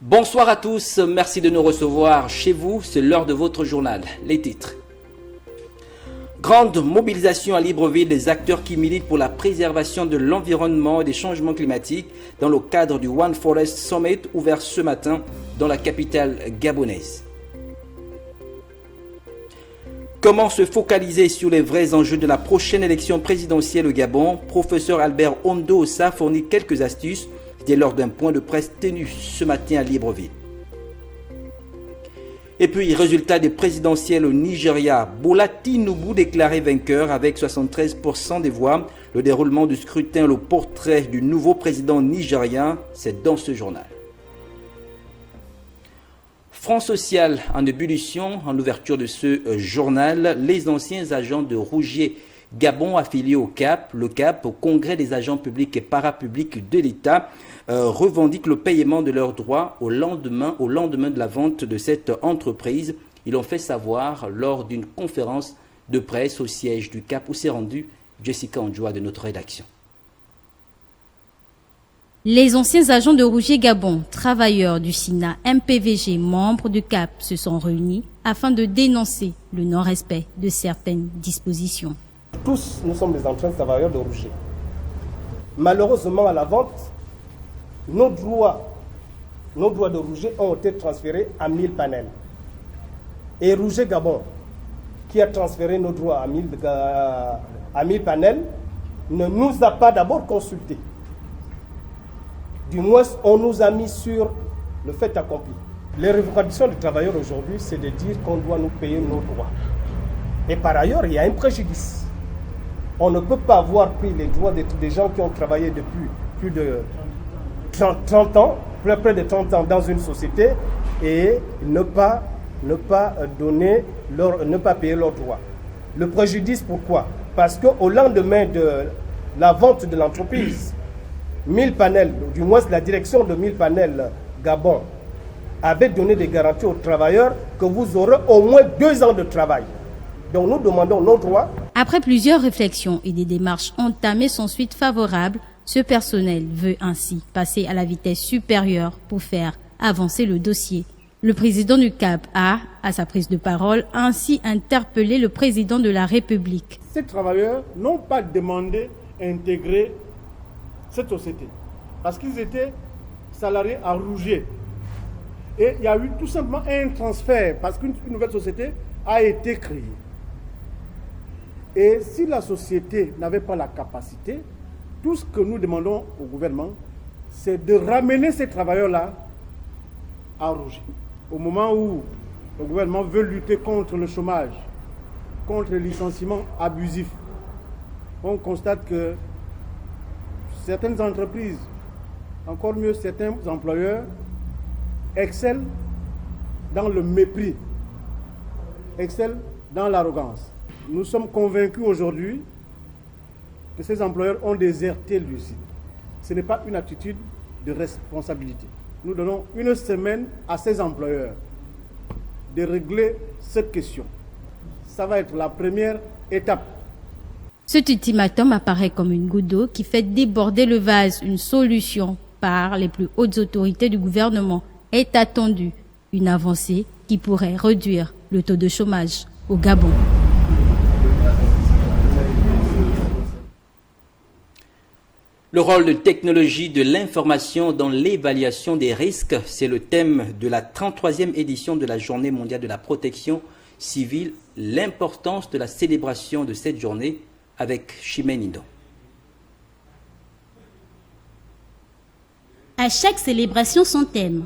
Bonsoir à tous, merci de nous recevoir chez vous, c'est l'heure de votre journal. Les titres. Grande mobilisation à Libreville des acteurs qui militent pour la préservation de l'environnement et des changements climatiques dans le cadre du One Forest Summit ouvert ce matin dans la capitale gabonaise. Comment se focaliser sur les vrais enjeux de la prochaine élection présidentielle au Gabon? Professeur Albert Ondo-Ossa fournit quelques astuces dès lors d'un point de presse tenu ce matin à Libreville. Et puis, résultat des présidentielles au Nigeria, Bola Tinubu déclaré vainqueur avec 73% des voix. Le déroulement du scrutin, le portrait du nouveau président nigérien, c'est dans ce journal. Front social en ébullition, en ouverture de ce journal, les anciens agents de Rougier Gabon affiliés au CAP, le CAP, au Congrès des agents publics et parapublics de l'État, revendiquent le paiement de leurs droits au lendemain de la vente de cette entreprise. Ils l'ont fait savoir lors d'une conférence de presse au siège du CAP où s'est rendue Jessica Ondjoa de notre rédaction. Les anciens agents de Rougier Gabon, travailleurs du SINA MPVG, membres du CAP, se sont réunis afin de dénoncer le non-respect de certaines dispositions. Tous, nous sommes des anciens travailleurs de Rougier. Malheureusement, à la vente, nos droits de Rougier ont été transférés à 1000 panels. Et Rougier Gabon, qui a transféré nos droits à 1000 panels, ne nous a pas d'abord consultés. Du moins, on nous a mis sur le fait accompli. Les revendications des travailleurs aujourd'hui, c'est de dire qu'on doit nous payer nos droits. Et par ailleurs, il y a un préjudice. On ne peut pas avoir pris les droits des gens qui ont travaillé depuis plus de 30 ans, près de 30 ans dans une société et ne pas payer leurs droits. Le préjudice, pourquoi? Parce qu'au lendemain de la vente de l'entreprise, 1000 panels, du moins la direction de 1000 panels Gabon avait donné des garanties aux travailleurs que vous aurez au moins 2 ans de travail. Donc nous demandons nos droits. Après plusieurs réflexions et des démarches entamées sans suite favorable, ce personnel veut ainsi passer à la vitesse supérieure pour faire avancer le dossier. Le président du CAP a, à sa prise de parole, ainsi interpellé le président de la République. Ces travailleurs n'ont pas demandé à intégrer cette société parce qu'ils étaient salariés à Rougier. Et il y a eu tout simplement un transfert parce qu'une nouvelle société a été créée. Et si la société n'avait pas la capacité, tout ce que nous demandons au gouvernement, c'est de ramener ces travailleurs-là à Rougier. Au moment où le gouvernement veut lutter contre le chômage, contre le licenciement abusif, on constate que certaines entreprises, encore mieux certains employeurs, excellent dans le mépris, excellent dans l'arrogance. Nous sommes convaincus aujourd'hui que ces employeurs ont déserté le site. Ce n'est pas une attitude de responsabilité. Nous donnons 1 semaine à ces employeurs de régler cette question. Ça va être la première étape. Cet ultimatum apparaît comme une goutte d'eau qui fait déborder le vase. Une solution par les plus hautes autorités du gouvernement est attendue. Une avancée qui pourrait réduire le taux de chômage au Gabon. Le rôle de technologie de l'information dans l'évaluation des risques, c'est le thème de la 33e édition de la Journée mondiale de la protection civile. L'importance de la célébration de cette journée avec Chimène Indo. À chaque célébration son thème.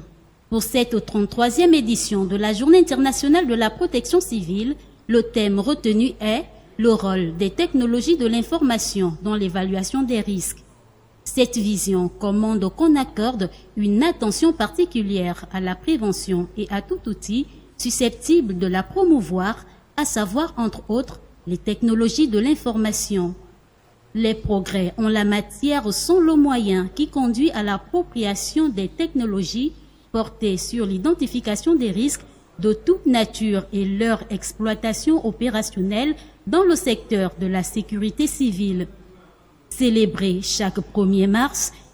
Pour cette 33e édition de la Journée internationale de la protection civile, le thème retenu est le rôle des technologies de l'information dans l'évaluation des risques. Cette vision commande qu'on accorde une attention particulière à la prévention et à tout outil susceptible de la promouvoir, à savoir entre autres les technologies de l'information. Les progrès en la matière sont le moyen qui conduit à l'appropriation des technologies portées sur l'identification des risques de toute nature et leur exploitation opérationnelle dans le secteur de la sécurité civile. Célébré chaque 1er mars,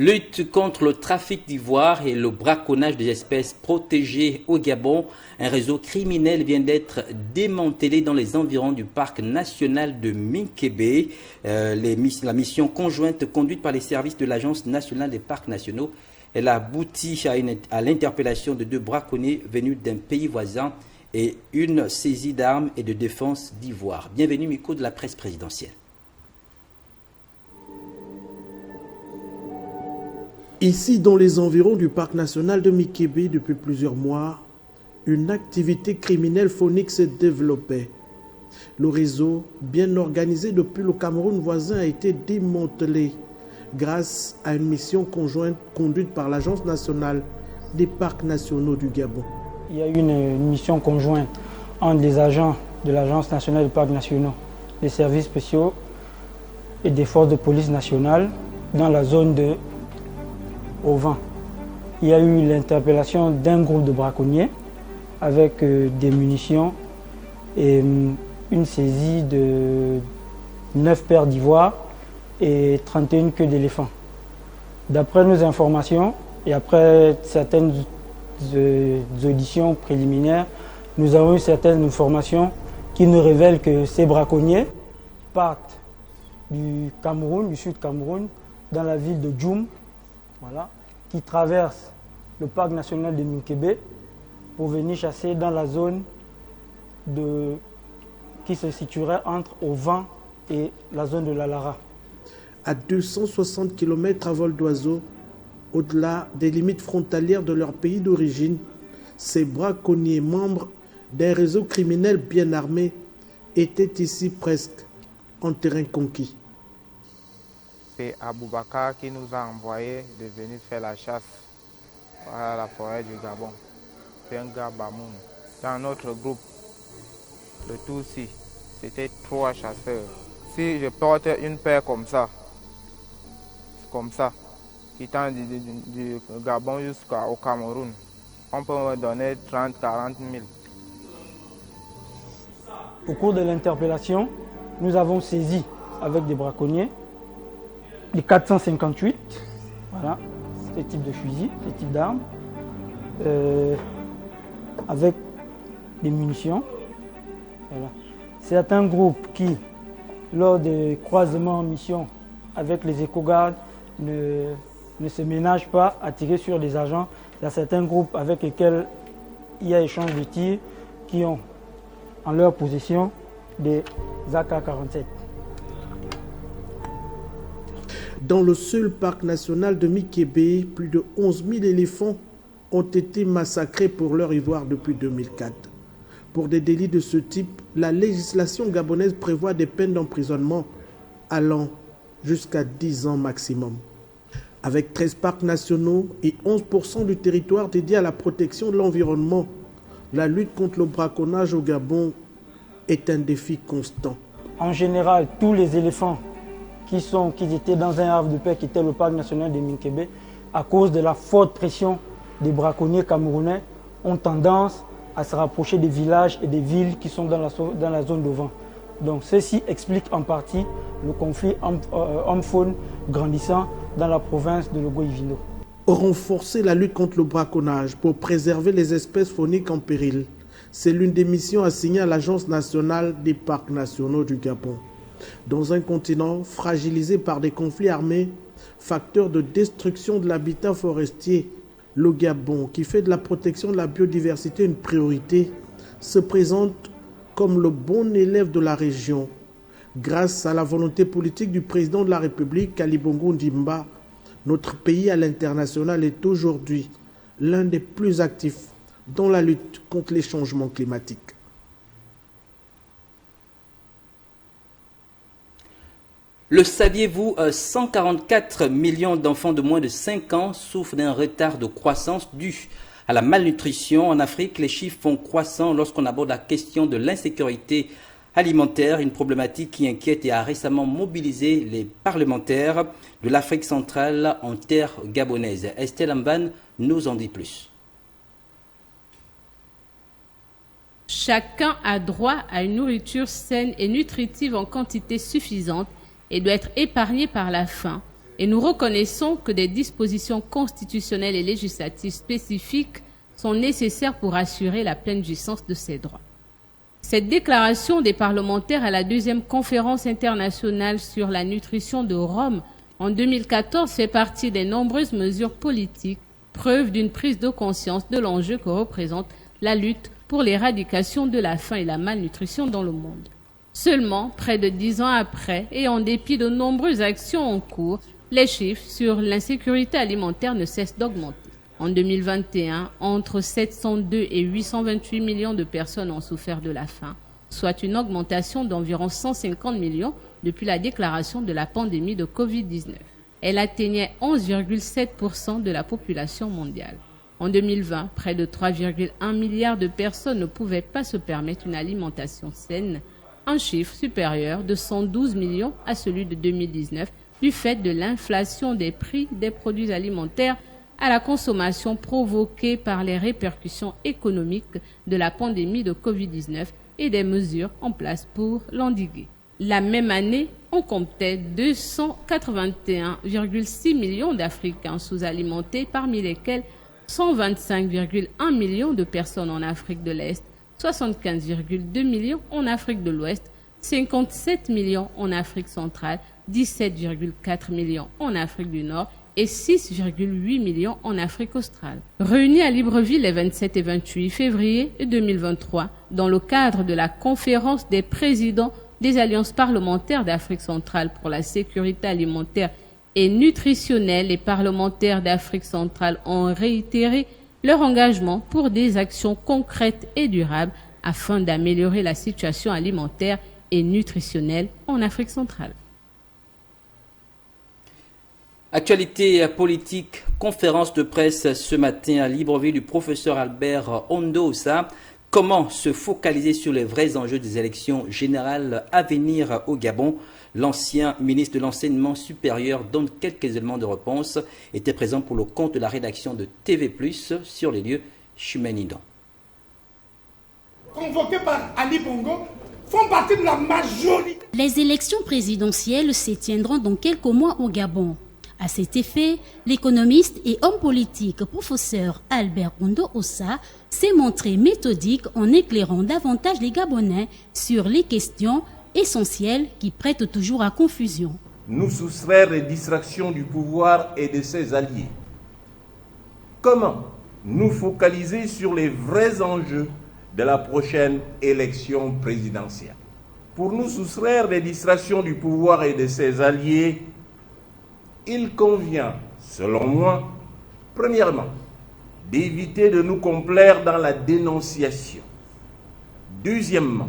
Lutte contre le trafic d'ivoire et le braconnage des espèces protégées au Gabon. Un réseau criminel vient d'être démantelé dans les environs du parc national de Minkébé. La mission conjointe conduite par les services de l'Agence nationale des parcs nationaux, elle a abouti à l'interpellation de 2 braconniers venus d'un pays voisin et une saisie d'armes et de défense d'ivoire. Bienvenue, micro de la presse présidentielle. Ici, dans les environs du parc national de Minkébé, depuis plusieurs mois, une activité criminelle phonique s'est développée. Le réseau, bien organisé depuis le Cameroun voisin, a été démantelé grâce à une mission conjointe conduite par l'Agence nationale des parcs nationaux du Gabon. Il y a eu une mission conjointe entre les agents de l'Agence nationale des parcs nationaux, des services spéciaux et des forces de police nationales dans la zone de Auvin. Il y a eu l'interpellation d'un groupe de braconniers avec des munitions et une saisie de 9 paires d'ivoire et 31 queues d'éléphants. D'après nos informations et après certaines auditions préliminaires, nous avons eu certaines informations qui nous révèlent que ces braconniers partent du Cameroun, du sud Cameroun, dans la ville de Djoum, voilà, qui traversent le parc national de Minkébé pour venir chasser dans la zone qui se situerait entre Auvin et la zone de la Lara. À 260 km à vol d'oiseau, au-delà des limites frontalières de leur pays d'origine, ces braconniers membres d'un réseau criminel bien armé étaient ici presque en terrain conquis. C'est Aboubakar qui nous a envoyé de venir faire la chasse à la forêt du Gabon. C'est un gars Bamoun. Dans notre groupe, le Toussi, c'était 3 chasseurs. Si je porte une paire comme ça, qui tend du Gabon jusqu'au Cameroun, on peut me donner 30-40 000. Au cours de l'interpellation, nous avons saisi avec des braconniers les 458, voilà, ce type de fusil, ce type d'armes, avec des munitions. Voilà. Certains groupes qui, lors des croisements en mission avec les éco-gardes, ne se ménagent pas à tirer sur les agents. Il y a certains groupes avec lesquels il y a échange de tirs qui ont en leur possession des AK-47. Dans le seul parc national de Minkébé, plus de 11 000 éléphants ont été massacrés pour leur ivoire depuis 2004. Pour des délits de ce type, la législation gabonaise prévoit des peines d'emprisonnement allant jusqu'à 10 ans maximum. Avec 13 parcs nationaux et 11% du territoire dédié à la protection de l'environnement, la lutte contre le braconnage au Gabon est un défi constant. En général, tous les éléphants qui étaient dans un havre de paix qui était le parc national de Minkébé, à cause de la forte pression des braconniers camerounais, ont tendance à se rapprocher des villages et des villes qui sont dans la zone d'Auvin. Donc ceci explique en partie le conflit homme-faune grandissant dans la province de Logo-Ivindo. Renforcer la lutte contre le braconnage pour préserver les espèces fauniques en péril, c'est l'une des missions assignées à l'Agence nationale des parcs nationaux du Gabon. Dans un continent fragilisé par des conflits armés, facteur de destruction de l'habitat forestier, le Gabon, qui fait de la protection de la biodiversité une priorité, se présente comme le bon élève de la région. Grâce à la volonté politique du président de la République, Ali Bongo Ndimba, notre pays à l'international est aujourd'hui l'un des plus actifs dans la lutte contre les changements climatiques. Le saviez-vous, 144 millions d'enfants de moins de 5 ans souffrent d'un retard de croissance dû à la malnutrition. En Afrique, les chiffres font croissant lorsqu'on aborde la question de l'insécurité alimentaire, une problématique qui inquiète et a récemment mobilisé les parlementaires de l'Afrique centrale en terre gabonaise. Estelle Amban nous en dit plus. Chacun a droit à une nourriture saine et nutritive en quantité suffisante et doit être épargné par la faim. et nous reconnaissons que des dispositions constitutionnelles et législatives spécifiques sont nécessaires pour assurer la pleine jouissance de ces droits. Cette déclaration des parlementaires à la deuxième conférence internationale sur la nutrition de Rome en 2014 fait partie des nombreuses mesures politiques, preuve d'une prise de conscience de l'enjeu que représente la lutte pour l'éradication de la faim et la malnutrition dans le monde. Seulement, près de 10 ans après, et en dépit de nombreuses actions en cours, les chiffres sur l'insécurité alimentaire ne cessent d'augmenter. En 2021, entre 702 et 828 millions de personnes ont souffert de la faim, soit une augmentation d'environ 150 millions depuis la déclaration de la pandémie de Covid-19. Elle atteignait 11,7% de la population mondiale. En 2020, près de 3,1 milliards de personnes ne pouvaient pas se permettre une alimentation saine, un chiffre supérieur de 112 millions à celui de 2019 du fait de l'inflation des prix des produits alimentaires à la consommation provoquée par les répercussions économiques de la pandémie de Covid-19 et des mesures en place pour l'endiguer. La même année, on comptait 281,6 millions d'Africains sous-alimentés, parmi lesquels 125,1 millions de personnes en Afrique de l'Est, 75,2 millions en Afrique de l'Ouest, 57 millions en Afrique centrale, 17,4 millions en Afrique du Nord et 6,8 millions en Afrique australe. Réunis à Libreville les 27 et 28 février 2023, dans le cadre de la conférence des présidents des alliances parlementaires d'Afrique centrale pour la sécurité alimentaire et nutritionnelle, les parlementaires d'Afrique centrale ont réitéré leur engagement pour des actions concrètes et durables afin d'améliorer la situation alimentaire et nutritionnelle en Afrique centrale. Actualité politique, conférence de presse ce matin à Libreville du professeur Albert Ondosa. Comment se focaliser sur les vrais enjeux des élections générales à venir au Gabon? L'ancien ministre de l'Enseignement supérieur donne quelques éléments de réponse. Était présent pour le compte de la rédaction de TV+, sur les lieux, Chumenidan. Convoqués par Ali Bongo, font partie de la majorité. Les élections présidentielles se tiendront dans quelques mois au Gabon. À cet effet, l'économiste et homme politique professeur Albert Ondosa s'est montré méthodique en éclairant davantage les Gabonais sur les questions essentielles qui prêtent toujours à confusion. Nous soustraire les distractions du pouvoir et de ses alliés. Comment nous focaliser sur les vrais enjeux de la prochaine élection présidentielle? Pour nous soustraire des distractions du pouvoir et de ses alliés, il convient, selon moi, premièrement, d'éviter de nous complaire dans la dénonciation. Deuxièmement,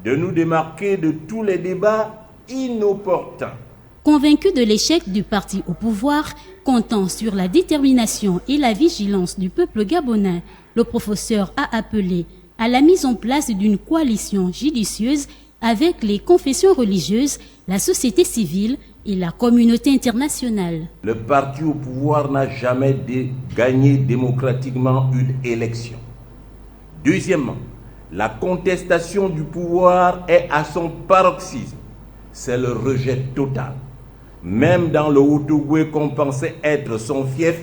de nous démarquer de tous les débats inopportuns. Convaincu de l'échec du parti au pouvoir, comptant sur la détermination et la vigilance du peuple gabonais, le professeur a appelé à la mise en place d'une coalition judicieuse avec les confessions religieuses, la société civile et la communauté internationale. Le parti au pouvoir n'a jamais gagné démocratiquement une élection. Deuxièmement, la contestation du pouvoir est à son paroxysme. C'est le rejet total. Même dans le Haut-Ogooué qu'on pensait être son fief,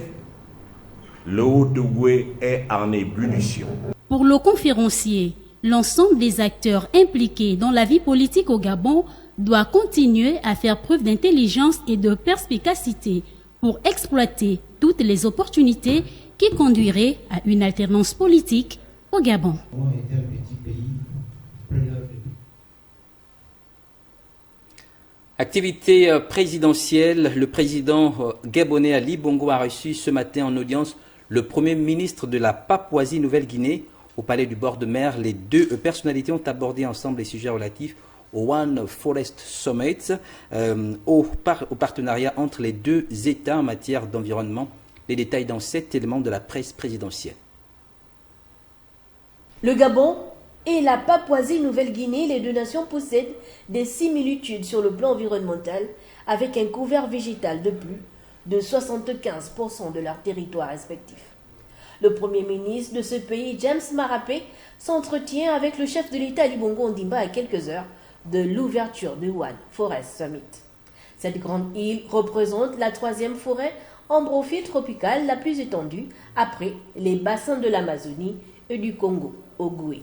le Haut-Ogooué est en ébullition. Pour le conférencier, l'ensemble des acteurs impliqués dans la vie politique au Gabon doit continuer à faire preuve d'intelligence et de perspicacité pour exploiter toutes les opportunités qui conduiraient à une alternance politique au Gabon. Activité présidentielle, le président gabonais Ali Bongo a reçu ce matin en audience le Premier ministre de la Papouasie-Nouvelle-Guinée au Palais du bord de mer. Les deux personnalités ont abordé ensemble les sujets relatifs au One Forest Summit, au partenariat entre les deux États en matière d'environnement. Les détails dans cet élément de la presse présidentielle. Le Gabon et la Papouasie-Nouvelle-Guinée, les deux nations possèdent des similitudes sur le plan environnemental, avec un couvert végétal de plus de 75% de leur territoire respectif. Le Premier ministre de ce pays, James Marape, s'entretient avec le chef de l'État Ali Bongo Ondimba à quelques heures de l'ouverture du One Forest Summit. Cette grande île représente la 3e forêt ambrophile tropicale la plus étendue après les bassins de l'Amazonie et du Congo, au Goué.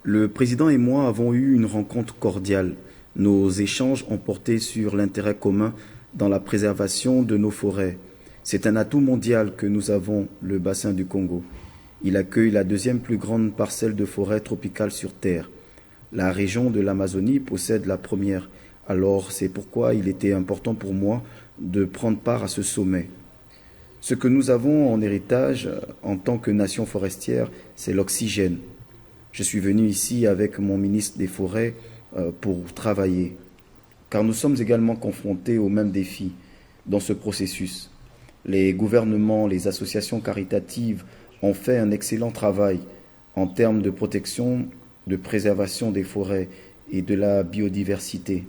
Le président et moi avons eu une rencontre cordiale. Nos échanges ont porté sur l'intérêt commun dans la préservation de nos forêts. C'est un atout mondial que nous avons, le bassin du Congo. Il accueille la 2e plus grande parcelle de forêt tropicale sur Terre. La région de l'Amazonie possède la première. Alors c'est pourquoi il était important pour moi de prendre part à ce sommet. Ce que nous avons en héritage en tant que nation forestière, c'est l'oxygène. Je suis venu ici avec mon ministre des Forêts pour travailler, car nous sommes également confrontés aux mêmes défis dans ce processus. Les gouvernements, les associations caritatives ont fait un excellent travail en termes de protection, de préservation des forêts et de la biodiversité.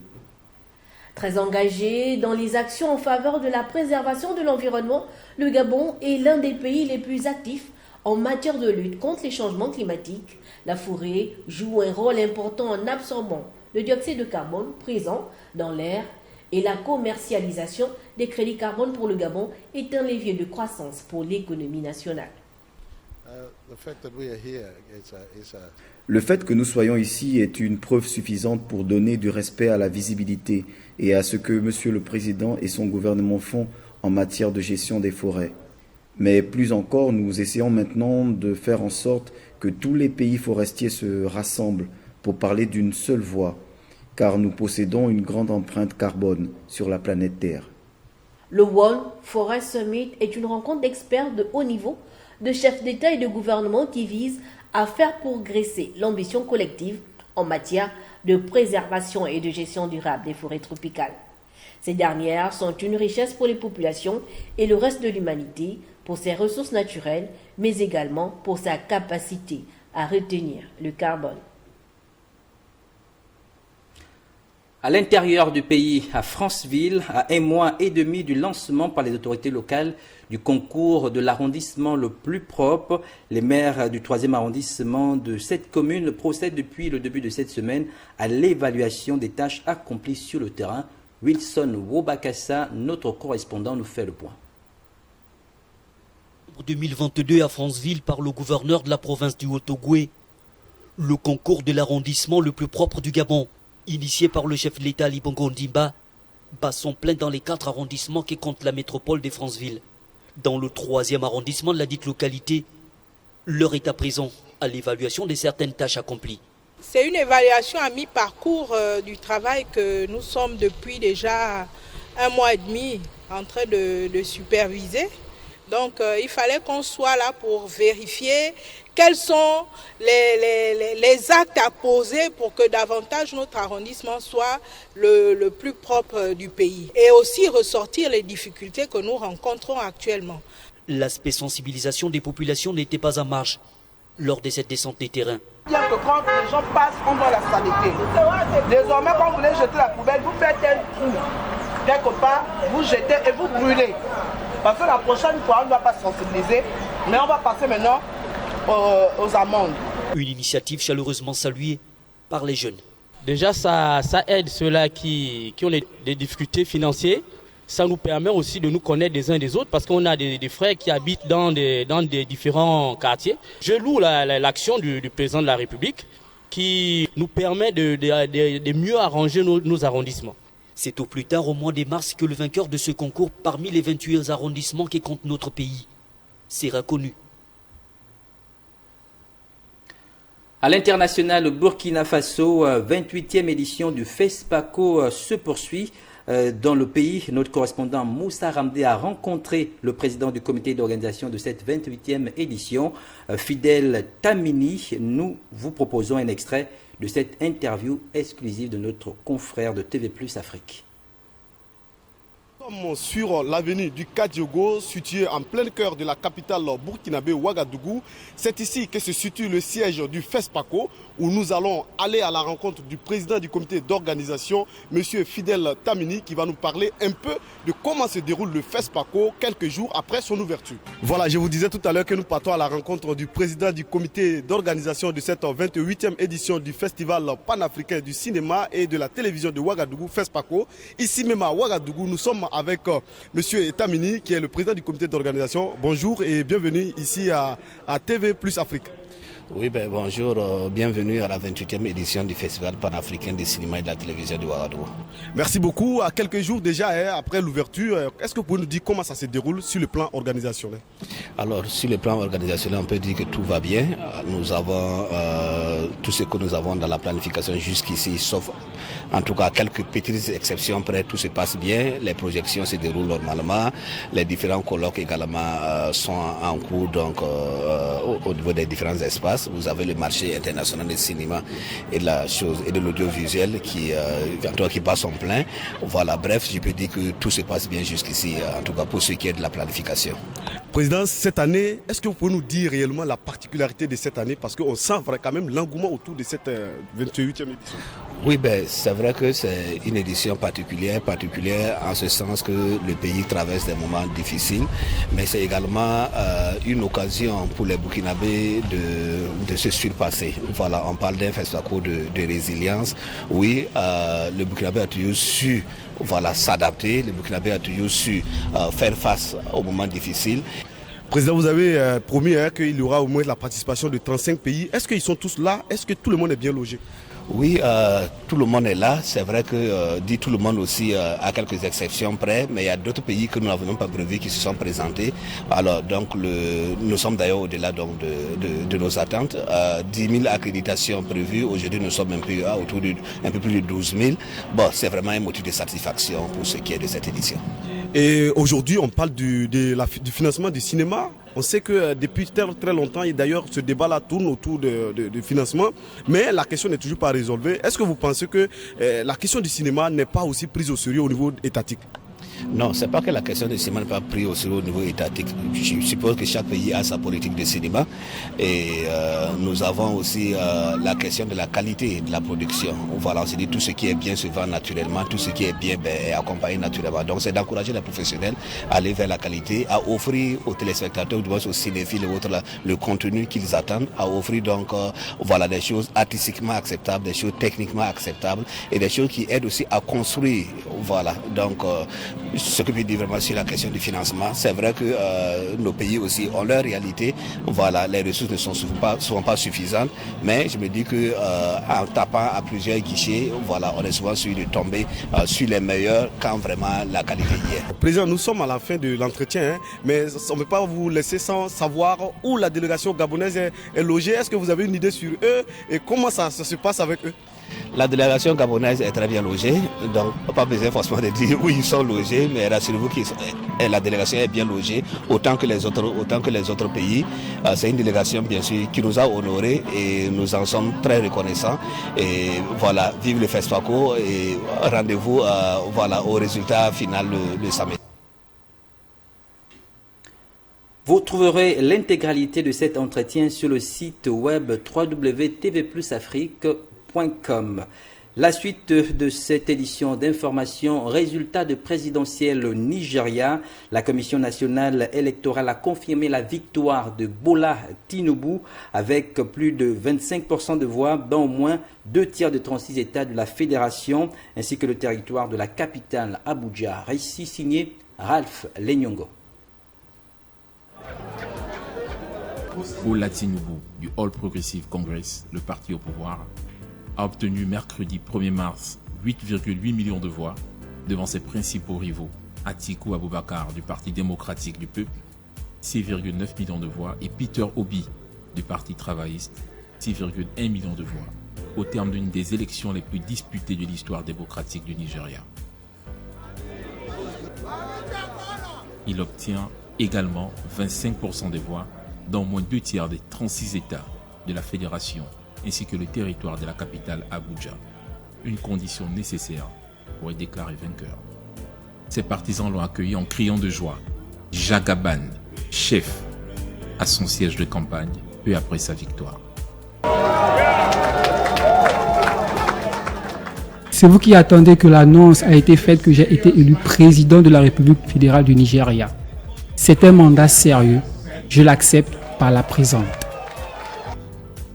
Très engagé dans les actions en faveur de la préservation de l'environnement, le Gabon est l'un des pays les plus actifs en matière de lutte contre les changements climatiques. La forêt joue un rôle important en absorbant le dioxyde de carbone présent dans l'air et la commercialisation des crédits carbone pour le Gabon est un levier de croissance pour l'économie nationale. Le fait que nous soyons ici est une preuve suffisante pour donner du respect à la visibilité et à ce que Monsieur le Président et son gouvernement font en matière de gestion des forêts. Mais plus encore, nous essayons maintenant de faire en sorte que tous les pays forestiers se rassemblent pour parler d'une seule voix, car nous possédons une grande empreinte carbone sur la planète Terre. Le World Forest Summit est une rencontre d'experts de haut niveau, de chefs d'État et de gouvernement qui vise à faire progresser l'ambition collective en matière de préservation et de gestion durable des forêts tropicales. Ces dernières sont une richesse pour les populations et le reste de l'humanité, pour ses ressources naturelles, mais également pour sa capacité à retenir le carbone. À l'intérieur du pays, à Franceville, à 1 mois et demi du lancement par les autorités locales du concours de l'arrondissement le plus propre, les maires du 3e arrondissement de cette commune procèdent depuis le début de cette semaine à l'évaluation des tâches accomplies sur le terrain. Wilson Wobakassa, notre correspondant, nous fait le point. Pour 2022 à Franceville par le gouverneur de la province du Haut-Ogooué, le concours de l'arrondissement le plus propre du Gabon, initié par le chef de l'État Ali Bongo Ondimba, bat son plein dans les 4 arrondissements qui comptent la métropole de Franceville. Dans le 3e arrondissement de la dite localité, l'heure est à présent à l'évaluation de certaines tâches accomplies. C'est une évaluation à mi-parcours du travail que nous sommes depuis déjà 1 mois et demi en train de superviser. Donc il fallait qu'on soit là pour vérifier quels sont les actes à poser pour que davantage notre arrondissement soit le plus propre du pays. Et aussi ressortir les difficultés que nous rencontrons actuellement. L'aspect sensibilisation des populations n'était pas en marche lors de cette descente des terrains. Bien que quand les gens passent, on voit la saleté. Désormais, quand vous voulez jeter la poubelle, vous faites un trou. Quelque part, vous jetez et vous brûlez. Parce que la prochaine fois, on ne va pas sensibiliser, mais on va passer maintenant aux amendes. Une initiative chaleureusement saluée par les jeunes. Déjà, ça aide ceux-là qui ont des difficultés financières. Ça nous permet aussi de nous connaître des uns des autres parce qu'on a des frères qui habitent dans des différents quartiers. Je loue l'action du président de la République qui nous permet de mieux arranger nos arrondissements. C'est au plus tard au mois de mars que le vainqueur de ce concours parmi les 28 arrondissements qui comptent notre pays sera connu. À l'international, Burkina Faso, 28e édition du FESPACO se poursuit. Dans le pays, notre correspondant Moussa Ramdé a rencontré le président du comité d'organisation de cette 28e édition, Fidel Tamini. Nous vous proposons un extrait de cette interview exclusive de notre confrère de TV+ Afrique. Nous sommes sur l'avenue du Kadiogo, située en plein cœur de la capitale burkinabé Ouagadougou. C'est ici que se situe le siège du FESPACO, où nous allons aller à la rencontre du président du comité d'organisation, M. Fidel Tamini, qui va nous parler un peu de comment se déroule le FESPACO quelques jours après son ouverture. Voilà, je vous disais tout à l'heure que nous partons à la rencontre du président du comité d'organisation de cette 28e édition du Festival panafricain du cinéma et de la télévision de Ouagadougou, FESPACO. Ici même à Ouagadougou, nous sommes avec M. Tamini, qui est le président du comité d'organisation. Bonjour et bienvenue ici à TV Plus Afrique. Oui, bonjour, bienvenue à la 28e édition du Festival panafricain du cinéma et de la télévision de Ouagadougou. Merci beaucoup. À quelques jours déjà après l'ouverture, est-ce que vous pouvez nous dire comment ça se déroule sur le plan organisationnel? Alors, sur le plan organisationnel, on peut dire que tout va bien. Nous avons tout ce que nous avons dans la planification jusqu'ici, sauf en tout cas quelques petites exceptions près, tout se passe bien. Les projections se déroulent normalement. Les différents colloques également sont en cours donc, au niveau des différents espaces. Vous avez le marché international du cinéma et de la chose et de l'audiovisuel qui bat son plein. Voilà, bref, je peux dire que tout se passe bien jusqu'ici, en tout cas pour ce qui est de la planification. Président, cette année, est-ce que vous pouvez nous dire réellement la particularité de cette année? Parce qu'on sent quand même l'engouement autour de cette 28e édition. Oui, c'est vrai que c'est une édition particulière en ce sens que le pays traverse des moments difficiles, mais c'est également une occasion pour les Burkinabés de se surpasser. Voilà, on parle d'un FESPACO de résilience. Oui, le Burkinabé a toujours su s'adapter, le Burkinabé a toujours su faire face aux moments difficiles. Président, vous avez promis qu'il y aura au moins la participation de 35 pays. Est-ce qu'ils sont tous là? Est-ce que tout le monde est bien logé? Oui, tout le monde est là. C'est vrai que dit tout le monde aussi à quelques exceptions près, mais il y a d'autres pays que nous n'avons même pas prévus qui se sont présentés. Alors donc nous sommes d'ailleurs au-delà donc de nos attentes. 10 000 accréditations prévues. Aujourd'hui nous sommes un peu plus de 12 000. Bon, c'est vraiment un motif de satisfaction pour ce qui est de cette édition. Et aujourd'hui on parle du financement du cinéma. On sait que depuis très longtemps, et d'ailleurs ce débat-là tourne autour du financement, mais la question n'est toujours pas résolvée. Est-ce que vous pensez que la question du cinéma n'est pas aussi prise au sérieux au niveau étatique? Non, c'est pas que la question du cinéma n'est pas prise au sérieux au niveau étatique. Je suppose que chaque pays a sa politique de cinéma et nous avons aussi la question de la qualité de la production. Voilà, on se dit tout ce qui est bien se vend naturellement, tout ce qui est bien est accompagné naturellement. Donc c'est d'encourager les professionnels à aller vers la qualité, à offrir aux téléspectateurs, aux cinéphiles et autres le contenu qu'ils attendent, à offrir donc des choses artistiquement acceptables, des choses techniquement acceptables et des choses qui aident aussi à construire. Voilà, donc ce que je dis vraiment sur la question du financement, c'est vrai que nos pays aussi ont leur réalité. Voilà, les ressources ne sont souvent pas suffisantes, mais je me dis que en tapant à plusieurs guichets, voilà, on est souvent sûr de tomber sur les meilleurs quand vraiment la qualité y est. Président, nous sommes à la fin de l'entretien, mais on ne peut pas vous laisser sans savoir où la délégation gabonaise est logée. Est-ce que vous avez une idée sur eux et comment ça se passe avec eux? La délégation gabonaise est très bien logée, donc pas besoin forcément de dire où ils sont logés, mais rassurez-vous que la délégation est bien logée, autant que les autres pays. C'est une délégation bien sûr qui nous a honorés et nous en sommes très reconnaissants. Et voilà, vive le FESPACO et rendez-vous au résultat final le samedi. Vous trouverez l'intégralité de cet entretien sur le site web www.tvplusafrique.com. La suite de cette édition d'information, résultat de présidentielle au Nigeria. La Commission nationale électorale a confirmé la victoire de Bola Tinubu avec plus de 25% de voix dans au moins 2 tiers de 36 États de la fédération, ainsi que le territoire de la capitale Abuja. Récit signé Ralph Lenyongo. Bola Tinubu du All Progressive Congress, le parti au pouvoir, a obtenu mercredi 1er mars 8,8 millions de voix devant ses principaux rivaux Atiku Abubakar du Parti démocratique du peuple, 6,9 millions de voix, et Peter Obi du Parti travailliste, 6,1 millions de voix, au terme d'une des élections les plus disputées de l'histoire démocratique du Nigeria. Il obtient également 25% des voix dans au moins 2 tiers des 36 États de la fédération ainsi que le territoire de la capitale Abuja, une condition nécessaire pour être déclaré vainqueur. Ses partisans l'ont accueilli en criant de joie. Jagaban, chef, à son siège de campagne, peu après sa victoire. C'est vous qui attendez que l'annonce a été faite que j'ai été élu président de la République fédérale du Nigeria. C'est un mandat sérieux. Je l'accepte par la présente.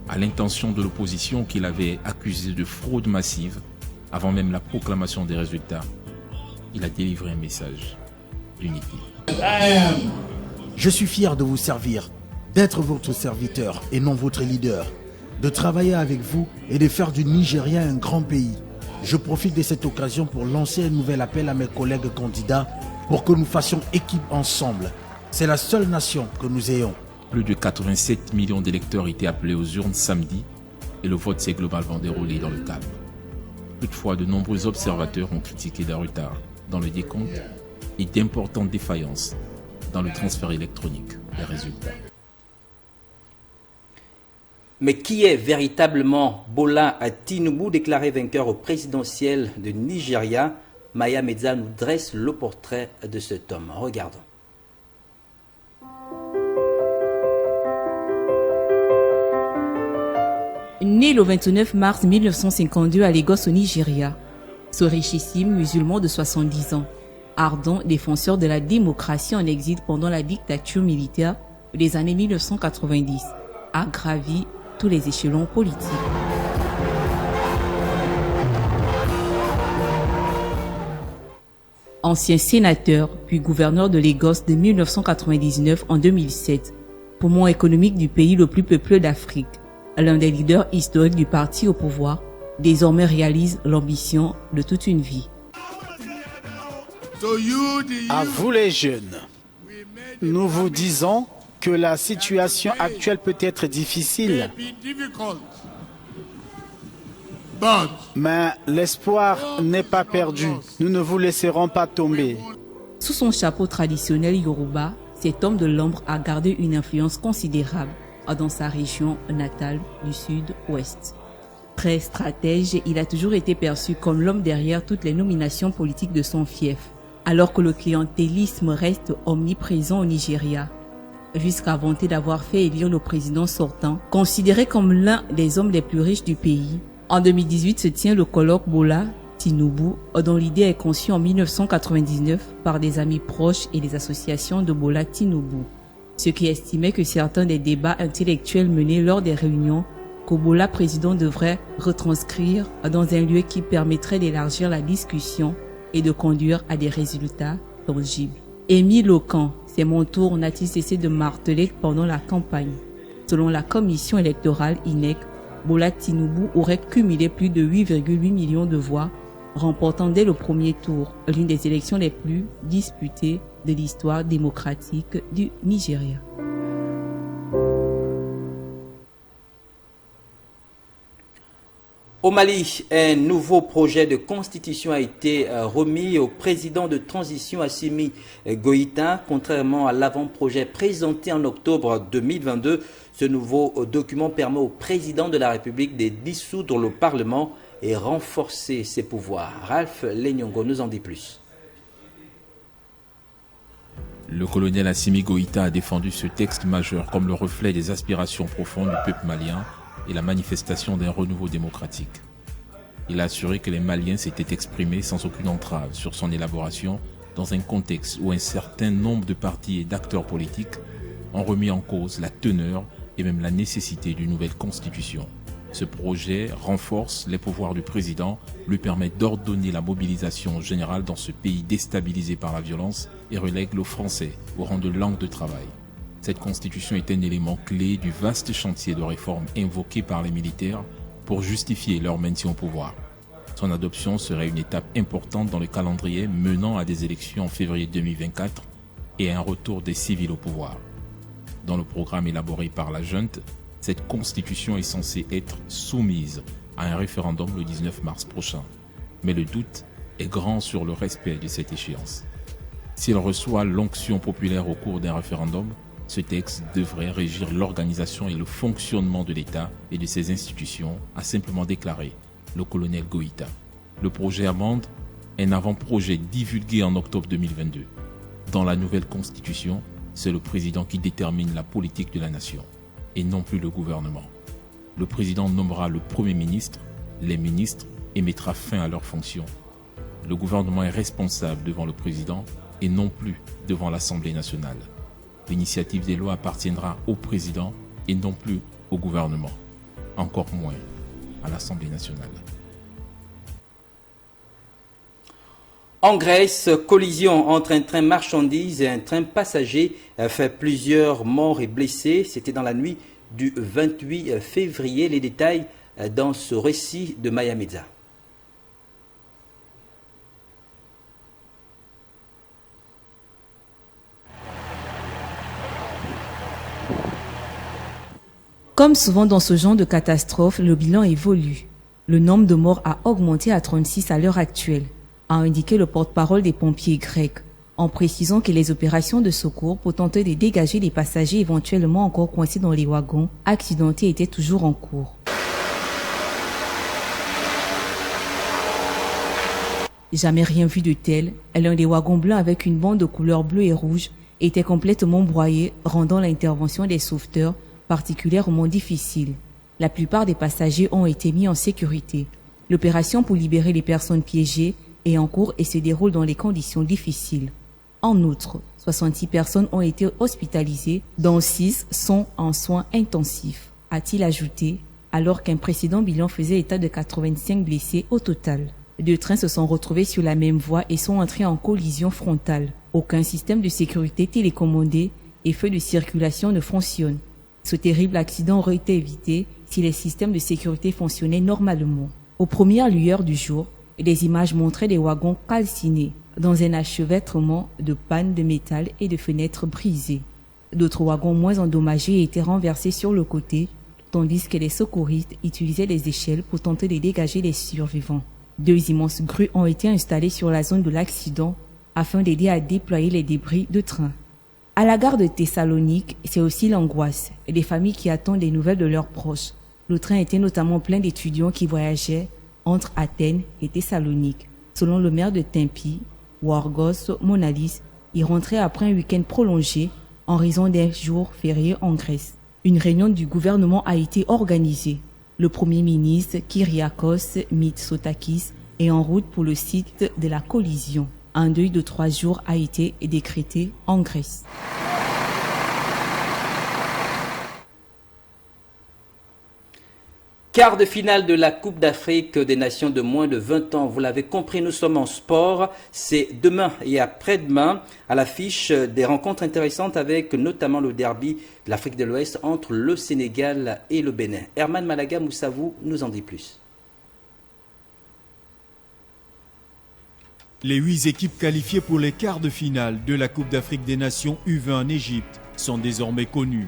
À l'intention de l'opposition qu'il avait accusé de fraude massive, avant même la proclamation des résultats, il a délivré un message d'unité. Je suis fier de vous servir, d'être votre serviteur et non votre leader, de travailler avec vous et de faire du Nigeria un grand pays. Je profite de cette occasion pour lancer un nouvel appel à mes collègues candidats pour que nous fassions équipe ensemble. C'est la seule nation que nous ayons. Plus de 87 millions d'électeurs étaient appelés aux urnes samedi et le vote s'est globalement déroulé dans le calme. Toutefois, de nombreux observateurs ont critiqué des retards dans le décompte et d'importantes défaillances dans le transfert électronique des résultats. Mais qui est véritablement Bola Tinubu, déclaré vainqueur au présidentiel de Nigeria? Maya Medza nous dresse le portrait de cet homme. Regardons. Né le 29 mars 1952 à Lagos au Nigeria, ce richissime musulman de 70 ans, ardent défenseur de la démocratie en exil pendant la dictature militaire des années 1990, a gravi tous les échelons politiques. Ancien sénateur, puis gouverneur de Lagos de 1999 en 2007, poumon économique du pays le plus peuplé d'Afrique, l'un des leaders historiques du parti au pouvoir, désormais réalise l'ambition de toute une vie. À vous les jeunes, nous vous disons que la situation actuelle peut être difficile. Mais l'espoir n'est pas perdu. Nous ne vous laisserons pas tomber. Sous son chapeau traditionnel Yoruba, cet homme de l'ombre a gardé une influence considérable dans sa région natale du sud-ouest. Très stratège, il a toujours été perçu comme l'homme derrière toutes les nominations politiques de son fief, alors que le clientélisme reste omniprésent au Nigeria, jusqu'à vanter d'avoir fait élire le président sortant, considéré comme l'un des hommes les plus riches du pays. En 2018 se tient le colloque Bola Tinubu, dont l'idée est conçue en 1999 par des amis proches et des associations de Bola Tinubu, ce qui estimait que certains des débats intellectuels menés lors des réunions que Bola président devrait retranscrire dans un lieu qui permettrait d'élargir la discussion et de conduire à des résultats tangibles. Émile Okan, c'est mon tour, n'a-t-il cessé de marteler pendant la campagne. Selon la commission électorale INEC, Bola Tinubu aurait cumulé plus de 8,8 millions de voix, remportant dès le premier tour l'une des élections les plus disputées de l'histoire démocratique du Nigeria. Au Mali, un nouveau projet de constitution a été remis au président de transition Assimi Goïta. Contrairement à l'avant-projet présenté en octobre 2022, ce nouveau document permet au président de la République de dissoudre le Parlement et renforcer ses pouvoirs. Ralph Lenyongo nous en dit plus. Le colonel Assimi Goïta a défendu ce texte majeur comme le reflet des aspirations profondes du peuple malien et la manifestation d'un renouveau démocratique. Il a assuré que les Maliens s'étaient exprimés sans aucune entrave sur son élaboration dans un contexte où un certain nombre de partis et d'acteurs politiques ont remis en cause la teneur et même la nécessité d'une nouvelle constitution. Ce projet renforce les pouvoirs du président, lui permet d'ordonner la mobilisation générale dans ce pays déstabilisé par la violence et relègue le français au rang de langue de travail. Cette constitution est un élément clé du vaste chantier de réforme invoqué par les militaires pour justifier leur maintien au pouvoir. Son adoption serait une étape importante dans le calendrier menant à des élections en février 2024 et à un retour des civils au pouvoir. Dans le programme élaboré par la junte, cette constitution est censée être soumise à un référendum le 19 mars prochain. Mais le doute est grand sur le respect de cette échéance. S'il reçoit l'onction populaire au cours d'un référendum, ce texte devrait régir l'organisation et le fonctionnement de l'État et de ses institutions, a simplement déclaré le colonel Goïta. Le projet amende un avant-projet divulgué en octobre 2022. Dans la nouvelle constitution, c'est le président qui détermine la politique de la nation et non plus le gouvernement. Le président nommera le Premier ministre, les ministres et mettra fin à leurs fonctions. Le gouvernement est responsable devant le président et non plus devant l'Assemblée nationale. L'initiative des lois appartiendra au président et non plus au gouvernement, encore moins à l'Assemblée nationale. En Grèce, collision entre un train marchandises et un train passager fait plusieurs morts et blessés. C'était dans la nuit du 28 février. Les détails dans ce récit de Maya Meza. Comme souvent dans ce genre de catastrophe, le bilan évolue. Le nombre de morts a augmenté à 36 à l'heure actuelle, a indiqué le porte-parole des pompiers grecs, en précisant que les opérations de secours pour tenter de dégager les passagers éventuellement encore coincés dans les wagons accidentés étaient toujours en cours. Jamais rien vu de tel, l'un des wagons blancs avec une bande de couleur bleue et rouge était complètement broyé, rendant l'intervention des sauveteurs particulièrement difficile. La plupart des passagers ont été mis en sécurité. L'opération pour libérer les personnes piégées est en cours et se déroule dans des conditions difficiles. En outre, 66 personnes ont été hospitalisées, dont 6 sont en soins intensifs, a-t-il ajouté, alors qu'un précédent bilan faisait état de 85 blessés au total. 2 trains se sont retrouvés sur la même voie et sont entrés en collision frontale. Aucun système de sécurité télécommandé et feux de circulation ne fonctionnent. Ce terrible accident aurait été évité si les systèmes de sécurité fonctionnaient normalement. Aux premières lueurs du jour, des images montraient des wagons calcinés dans un enchevêtrement de pannes de métal et de fenêtres brisées. D'autres wagons moins endommagés étaient renversés sur le côté, tandis que les secouristes utilisaient des échelles pour tenter de dégager les survivants. 2 immenses grues ont été installées sur la zone de l'accident afin d'aider à déployer les débris de train. À la gare de Thessalonique, c'est aussi l'angoisse et des familles qui attendent des nouvelles de leurs proches. Le train était notamment plein d'étudiants qui voyageaient entre Athènes et Thessalonique. Selon le maire de Tempi, Wargos Monalis, il rentrait après un week-end prolongé en raison d'un jour férié en Grèce. Une réunion du gouvernement a été organisée. Le Premier ministre Kyriakos Mitsotakis est en route pour le site de la collision. Un deuil de 3 jours a été décrété en Grèce. Quart de finale de la Coupe d'Afrique des Nations de moins de 20 ans. Vous l'avez compris, nous sommes en sport. C'est demain et après-demain à l'affiche des rencontres intéressantes avec notamment le derby de l'Afrique de l'Ouest entre le Sénégal et le Bénin. Herman Malaga Moussavou nous en dit plus. Les 8 équipes qualifiées pour les quarts de finale de la Coupe d'Afrique des Nations U20 en Égypte sont désormais connues.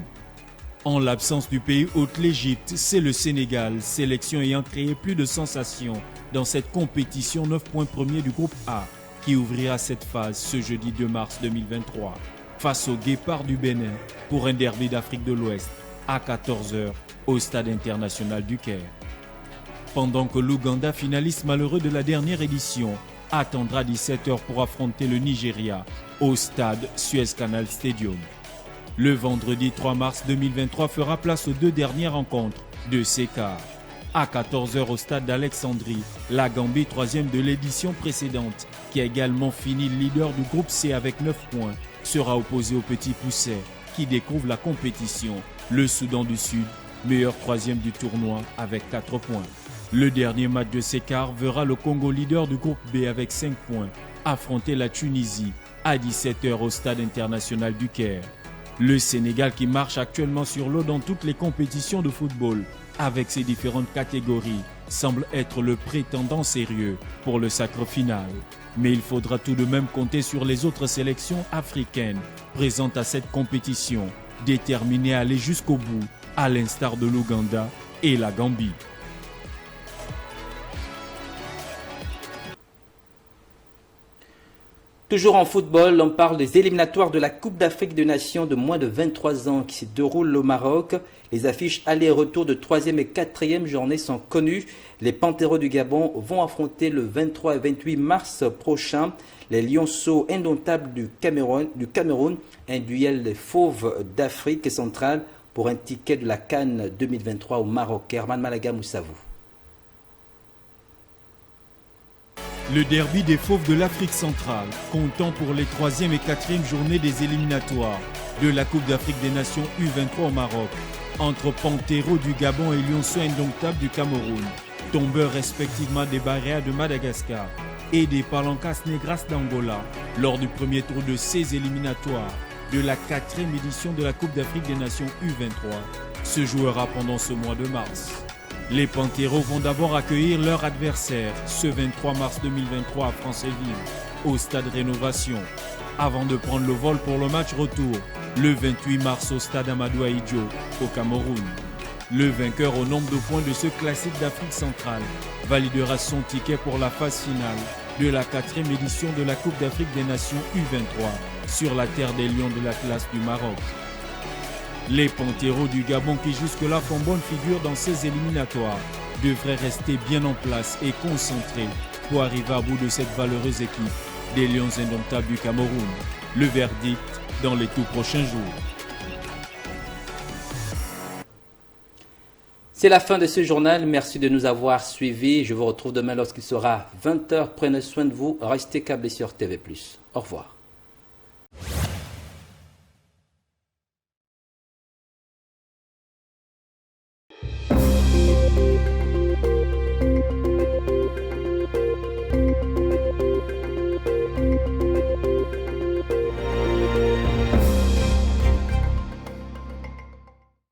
En l'absence du pays hôte, l'Égypte, c'est le Sénégal, sélection ayant créé plus de sensations dans cette compétition 9 points premiers du groupe A, qui ouvrira cette phase ce jeudi 2 mars 2023, face au Guépard du Bénin pour un derby d'Afrique de l'Ouest à 14h au Stade international du Caire. Pendant que l'Ouganda, finaliste malheureux de la dernière édition, attendra 17h pour affronter le Nigeria au stade Suez Canal Stadium. Le vendredi 3 mars 2023 fera place aux 2 dernières rencontres de ces quarts. À 14h au stade d'Alexandrie, la Gambie, 3e de l'édition précédente, qui a également fini leader du groupe C avec 9 points, sera opposée au Petit Poucet, qui découvre la compétition. Le Soudan du Sud, meilleur 3e du tournoi avec 4 points. Le dernier match de ces quarts verra le Congo, leader du groupe B avec 5 points, affronter la Tunisie à 17h au stade international du Caire. Le Sénégal, qui marche actuellement sur l'eau dans toutes les compétitions de football avec ses différentes catégories, semble être le prétendant sérieux pour le sacre final. Mais il faudra tout de même compter sur les autres sélections africaines présentes à cette compétition, déterminées à aller jusqu'au bout, à l'instar de l'Ouganda et la Gambie. Toujours en football, on parle des éliminatoires de la Coupe d'Afrique des Nations de moins de 23 ans qui se déroulent au Maroc. Les affiches aller-retour de 3e et 4e journée sont connues. Les Panthéraux du Gabon vont affronter le 23 et 28 mars prochain les Lionceaux indomptables du Cameroun, un duel des Fauves d'Afrique centrale pour un ticket de la CAN 2023 au Maroc. Herman Malaga Moussavou. Le derby des Fauves de l'Afrique centrale, comptant pour les 3e et 4e journées des éliminatoires de la Coupe d'Afrique des Nations U23 au Maroc, entre Panthéraux du Gabon et Lionceaux indomptables du Cameroun, tombeurs respectivement des Barréas de Madagascar et des Palancas Negras d'Angola, lors du premier tour de ces éliminatoires de la 4e édition de la Coupe d'Afrique des Nations U23, se jouera pendant ce mois de mars. Les Panthéraux vont d'abord accueillir leur adversaire ce 23 mars 2023 à Franceville, au stade Rénovation, avant de prendre le vol pour le match retour le 28 mars au stade Amadou Ahidjo, au Cameroun. Le vainqueur au nombre de points de ce classique d'Afrique centrale validera son ticket pour la phase finale de la 4e édition de la Coupe d'Afrique des Nations U23 sur la terre des Lions de l'Atlas du Maroc. Les Panthéraux du Gabon qui jusque-là font bonne figure dans ces éliminatoires devraient rester bien en place et concentrés pour arriver à bout de cette valeureuse équipe des Lions indomptables du Cameroun. Le verdict dans les tout prochains jours. C'est la fin de ce journal. Merci de nous avoir suivis. Je vous retrouve demain lorsqu'il sera 20h. Prenez soin de vous. Restez câblés sur TV+. Au revoir.